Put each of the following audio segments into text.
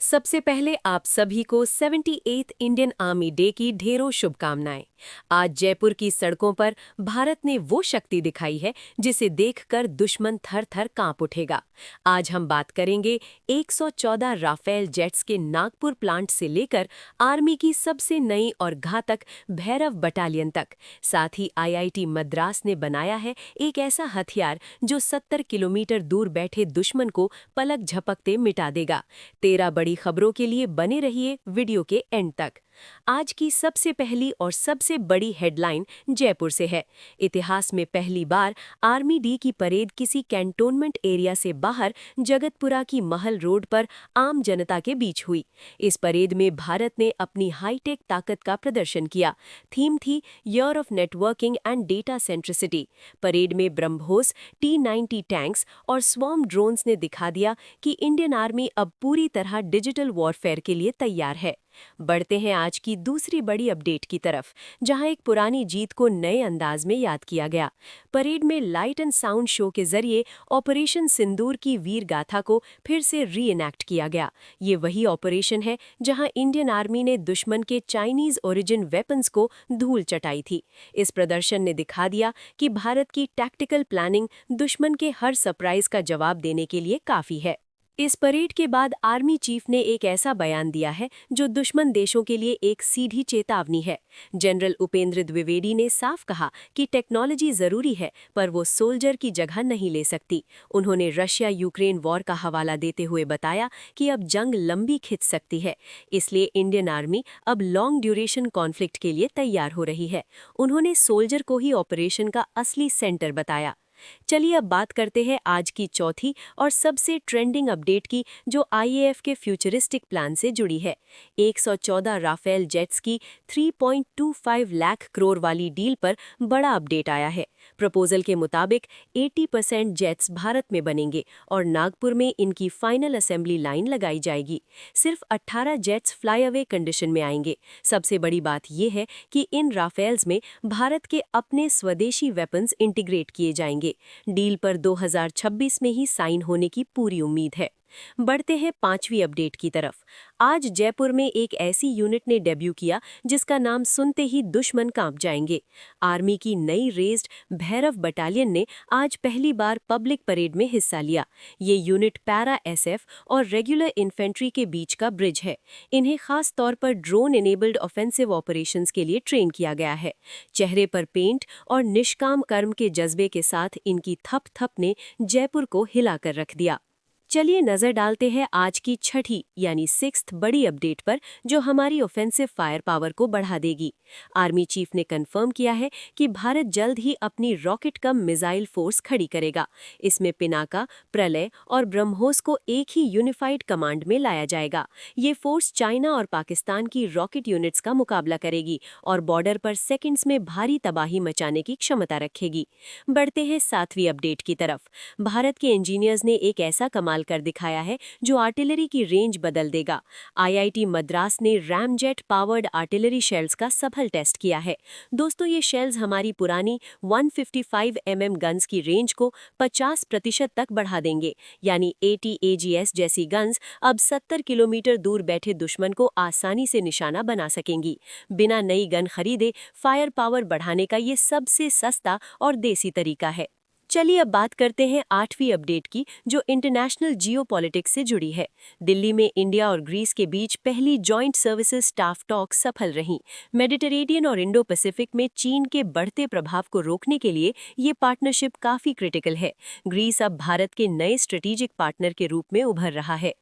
सबसे पहले आप सभी को 78th इंडियन आर्मी डे की ढेरों शुभकामनाएं। आज जयपुर की सड़कों पर भारत ने वो शक्ति दिखाई है जिसे देखकर दुश्मन थर थर कांप उठेगा। आज हम बात करेंगे 114 राफेल जेट्स के नागपुर प्लांट से लेकर आर्मी की सबसे नई और घातक भैरव बटालियन तक। साथ ही आईआईटी मद्रास ने बनाया है एक ऐसा हथियार जो 70 किलोमीटर दूर बैठे दुश्मन को पलक झपकते मिटा देगा। 13 बड़ी खबरों के लिए बने रहिए वीडियो के एंड तक। आज की सबसे पहली और सबसे बड़ी हेडलाइन जयपुर से है। इतिहास में पहली बार आर्मी डे की परेड किसी कैंटोनमेंट एरिया से बाहर जगतपुरा की महल रोड पर आम जनता के बीच हुई। इस परेड में भारत ने अपनी हाईटेक ताकत का प्रदर्शन किया। थीम थी year of networking and data centricity. Parade में ब्रह्मोस, T-90 टैंक्स और स्वॉर्म ड्रोन्स ने दिखा दिया कि इंडियन आर्मी अब पूरी तरह डिजिटल वॉरफेयर के लिए तैयार है। बढ़ते हैं आज की दूसरी बड़ी अपडेट की तरफ, जहां एक पुरानी जीत को नए अंदाज में याद किया गया। परेड में लाइट एंड साउंड शो के जरिए ऑपरेशन सिंदूर की वीर गाथा को फिर से रीएनैक्ट किया गया। ये वही ऑपरेशन है जहां इंडियन आर्मी ने दुश्मन के चाइनीज ओरिजिन वेपन्स को धूल चटाई थी। इस प्रदर्शन ने दिखा दिया कि भारत की टैक्टिकल प्लानिंग दुश्मन के हर सरप्राइज का जवाब देने के लिए काफी है। इस परेड के बाद आर्मी चीफ ने एक ऐसा बयान दिया है जो दुश्मन देशों के लिए एक सीधी चेतावनी है। जनरल उपेंद्र द्विवेदी ने साफ कहा कि टेक्नोलॉजी जरूरी है, पर वो सोल्जर की जगह नहीं ले सकती। उन्होंने रशिया यूक्रेन वॉर का हवाला देते हुए बताया कि अब जंग लंबी खिंच सकती है, इसलिए इंडियन आर्मी अब लॉन्ग ड्यूरेशन कॉन्फ्लिक्ट के लिए तैयार हो रही है। उन्होंने सोल्जर को ही ऑपरेशन का असली सेंटर बताया। चलिए अब बात करते हैं आज की चौथी और सबसे ट्रेंडिंग अपडेट की, जो आईएएफ के फ्यूचरिस्टिक प्लान से जुड़ी है। 114 राफेल जेट्स की 3.25 लाख करोड़ वाली डील पर बड़ा अपडेट आया है। प्रपोजल के मुताबिक 80% जेट्स भारत में बनेंगे और नागपुर में इनकी फाइनल असेंबली लाइन लगाई जाएगी। सिर्फ 18 जेट्स फ्लाई अवे कंडीशन में आएंगे। सबसे बड़ी बात यह है कि इन राफेल्स में भारत के अपने स्वदेशी वेपन्स इंटीग्रेट किए जाएंगे। डील पर 2026 में ही साइन होने की पूरी उम्मीद है। बढ़ते हैं पांचवी अपडेट की तरफ। आज जयपुर में एक ऐसी यूनिट ने डेब्यू किया जिसका नाम सुनते ही दुश्मन कांप जाएंगे। आर्मी की नई रेज्ड भैरव बटालियन ने आज पहली बार पब्लिक परेड में हिस्सा लिया। ये यूनिट पैरा एसएफ और रेगुलर इन्फेंट्री के बीच का ब्रिज है। इन्हें खास तौर पर ड्रोन एनेबल्ड ऑफेंसिव ऑपरेशंस के लिए ट्रेन किया गया है। चेहरे पर पेंट और निष्काम कर्म के जज्बे के साथ इनकी थप थप ने जयपुर को हिलाकर रख दिया। चलिए नजर डालते हैं आज की छठी यानी 6th बड़ी अपडेट पर, जो हमारी ऑफेंसिव फायर पावर को बढ़ा देगी। आर्मी चीफ ने कंफर्म किया है कि भारत जल्द ही अपनी रॉकेट कम मिसाइल फोर्स खड़ी करेगा। इसमें पिनाका, प्रलय और ब्रह्मोस को एक ही यूनिफाइड कमांड में लाया जाएगा। ये फोर्स चाइना और पाकिस्तान की रॉकेट यूनिट्स का मुकाबला करेगी और बॉर्डर पर सेकेंड्स में भारी तबाही मचाने की क्षमता रखेगी। बढ़ते हैं 7वीं अपडेट की तरफ। भारत के इंजीनियर्स ने एक ऐसा कमाल कर दिखाया है जो आर्टिलरी की रेंज बदल देगा। आईआईटी मद्रास ने रैमजेट पावर्ड आर्टिलरी शेल्स का सफल टेस्ट किया है। दोस्तों, ये शेल्स हमारी पुरानी 155 गन्स की रेंज को 50% तक बढ़ा देंगे। यानी AT-AGS जैसी गन्स अब 70 किलोमीटर दूर बैठे दुश्मन को आसानी से निशाना बना सकेंगी। बिना नई गन खरीदे फायर पावर बढ़ाने का ये सबसे सस्ता और देसी तरीका है। चलिए अब बात करते हैं 8वीं अपडेट की, जो इंटरनेशनल जियोपॉलिटिक्स से जुड़ी है। दिल्ली में इंडिया और ग्रीस के बीच पहली जॉइंट सर्विसेज स्टाफ टॉक सफल रहीं। मेडिटेरेनियन और इंडो पैसिफिक में चीन के बढ़ते प्रभाव को रोकने के लिए ये पार्टनरशिप काफी क्रिटिकल है। ग्रीस अब भारत के नए स्ट्रेटेजिक पार्टनर के रूप में उभर रहा है।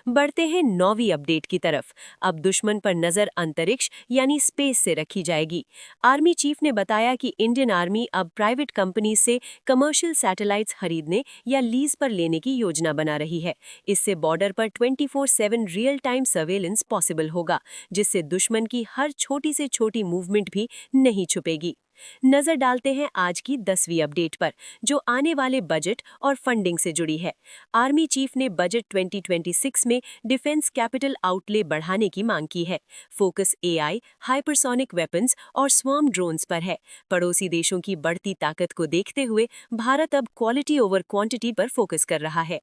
बढ़ते हैं 9वीं अपडेट की तरफ। अब दुश्मन पर नजर अंतरिक्ष यानी स्पेस से रखी जाएगी। आर्मी चीफ ने बताया कि इंडियन आर्मी अब प्राइवेट कंपनी से कमर्शियल सैटेलाइट्स खरीदने या लीज पर लेने की योजना बना रही है। इससे बॉर्डर पर 24/7 रियल टाइम सर्वेलेंस पॉसिबल होगा, जिससे दुश्मन की हर छोटी से छोटी मूवमेंट भी नहीं छुपेगी। नजर डालते हैं आज की 10वीं अपडेट पर, जो आने वाले बजट और फंडिंग से जुड़ी है। आर्मी चीफ ने बजट 2026 में डिफेंस कैपिटल आउटले बढ़ाने की मांग की है। फोकस एआई, हाइपरसोनिक वेपन्स और स्वार्म ड्रोन्स पर है। पड़ोसी देशों की बढ़ती ताकत को देखते हुए भारत अब क्वालिटी ओवर क्वांटिटी पर फोकस कर रहा है।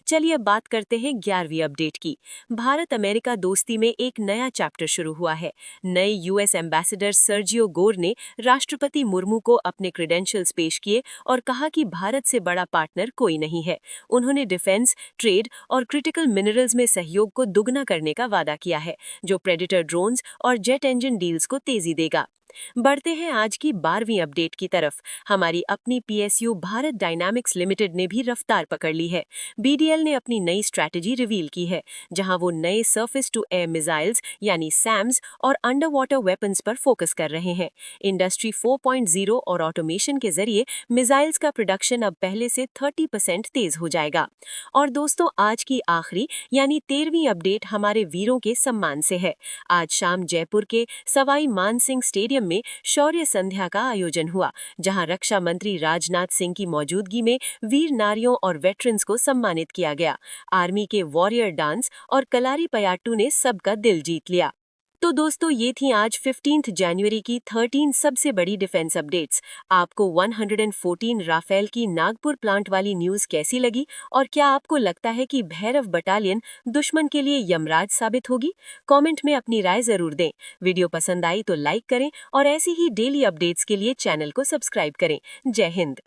चलिए अब बात करते हैं 11वीं अपडेट की। भारत अमेरिका दोस्ती में एक नया चैप्टर शुरू हुआ है। नए यूएस एम्बेसडर सर्जियो गोर ने राष्ट्रपति मुर्मू को अपने क्रेडेंशियल्स पेश किए और कहा कि भारत से बड़ा पार्टनर कोई नहीं है। उन्होंने डिफेंस, ट्रेड और क्रिटिकल मिनरल्स में सहयोग को दुगना करने का वादा किया है, जो प्रेडेटर ड्रोन्स और जेट इंजन डील्स को तेजी देगा। बढ़ते हैं आज की 12वीं अपडेट की तरफ। हमारी अपनी पीएसयू भारत डायनामिक्स लिमिटेड ने भी रफ्तार पकड़ ली है। बीडीएल ने अपनी नई स्ट्रैटेजी रिवील की है, जहां वो नए सरफेस टू एयर मिसाइल्स यानी सैम्स और अंडर वाटर वेपन्स पर फोकस कर रहे हैं। इंडस्ट्री 4.0 और ऑटोमेशन के जरिए मिसाइल्स का प्रोडक्शन अब पहले से 30% तेज हो जाएगा। और दोस्तों, आज की आखिरी यानी 13वीं अपडेट हमारे वीरों के सम्मान से है। आज शाम जयपुर के सवाई मानसिंह स्टेडियम में शौर्य संध्या का आयोजन हुआ, जहां रक्षा मंत्री राजनाथ सिंह की मौजूदगी में वीर नारियों और वेटरन्स को सम्मानित किया गया। आर्मी के वॉरियर डांस और कलारी पयाट्टू ने सबका दिल जीत लिया। तो दोस्तों, ये थी आज 15 जनवरी की 13 सबसे बड़ी डिफेंस अपडेट्स। आपको 114 राफेल की नागपुर प्लांट वाली न्यूज़ कैसी लगी, और क्या आपको लगता है कि भैरव बटालियन दुश्मन के लिए यमराज साबित होगी? कमेंट में अपनी राय जरूर दें। वीडियो पसंद आई तो लाइक करें और ऐसी ही डेली अपडेट्स के लिए चैनल को सब्सक्राइब करें। जय हिंद।